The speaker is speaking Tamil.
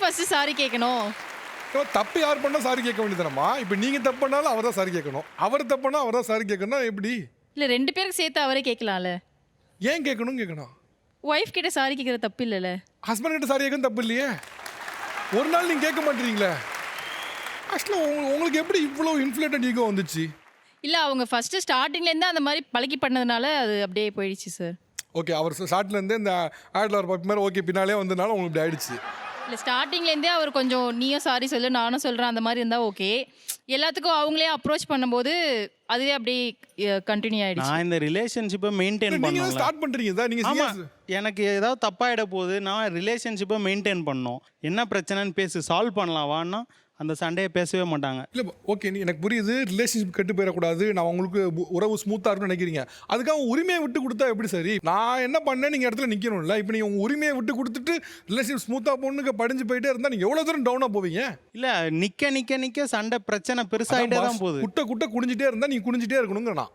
ஃபர்ஸ்ட் சாரி கேட்கணும்? தப்பு யார் பண்ணா சாரி கேட்க வேண்டியதானம்மா? இப்போ நீங்க தப்பு பண்ணாலும் அவர் தான் சாரி கேட்கணும், அவர் தப்பு பண்ணா அவர் தான் சாரி கேட்கணும். எப்படி? இல்ல 2 பேருக்கு சேர்த்து அவரே கேட்கலாம்ல. ஏன் கேட்கணும்? ஒய்ஃப் கிட்ட சாரி கேட்கறது தப்பு இல்லல. ஹஸ்பண்ட் கிட்ட சாரி கேட்கணும் தப்பு இல்லையே. ஒரு நாள் நீங்க கேட்க மாட்டீங்களே. ஆக்சுவலா உங்களுக்கு எப்படி இவ்வளோ இன்ஃப்ளேட்டட் ஈகோ வந்துச்சு? இல்ல அவங்க ஃபர்ஸ்ட் ஸ்டார்டிங்ல இருந்து அந்த மாதிரி பழகி பண்ணதுனால அது அப்படியே போயிடுச்சு சார். ஓகே, அவர் ஸ்டார்ட்ல இருந்தே இந்த ஆட்ல ஒரு பப்பு மாதிரி ஓகே பின்னாலே வந்தனால உங்களுக்கு இப்படி ஆயிடுச்சு. இல்ல ஸ்டார்டிங்ல இருந்தே அவர் கொஞ்சம் நீயும் சாரி சொல்லு நானும் சொல்றேன் அந்த மாதிரி இருந்தா ஓகே. எல்லாத்துக்கும் அவங்களே அப்ரோச் பண்ணும்போது அதுவே அப்படியே கண்டினியூ ஆயிடுச்சு. நான் இந்த ரிலேஷன்ஷிப்பை மெயின்டைன் நீங்க பண்ணணும். ஸ்டார்ட் பண்றீங்க தான் நீங்க ஆமா, serious. எனக்கு ஏதாவது தப்பாயிட போகுது, நான் ரிலேஷன்ஷிப்பை மெயின்டைன் பண்ணணும். என்ன பிரச்சனைன்னு பேசி சால்வ் பண்ணலாம் வான்னா அந்த சண்டையை பேசவே மாட்டாங்க. இல்ல ஓகே, நீ எனக்கு புரியுது ரிலேஷன்ஷிப் கெட்டு போயிடக்கூடாது, நான் உங்களுக்கு உறவு ஸ்மூத்தா இருக்கும்னு நினைக்கிறீங்க. அதுக்காக உரிமையை விட்டு கொடுத்தா எப்படி சரி? நான் என்ன பண்ணேன் நீங்க இடத்துல நிக்கணும்ல. இப்போ நீங்க உங்க உரிமையை விட்டு கொடுத்துட்டு ரிலேஷன்ஷிப் ஸ்மூத்தா பொண்ணுக்கு படிஞ்சு போயிட்டே இருந்தா நீங்க எவ்வளவு தூரம் டவுனா போவீங்க? இல்ல நிக்க நிக்க நிக்க சண்டை பிரச்சனை பெருசாயிட்டே தான் போகுது. குட்ட குனிஞ்சிட்டே இருந்தா நீங்க குனிஞ்சிட்டே இருக்கணுங்க. நான்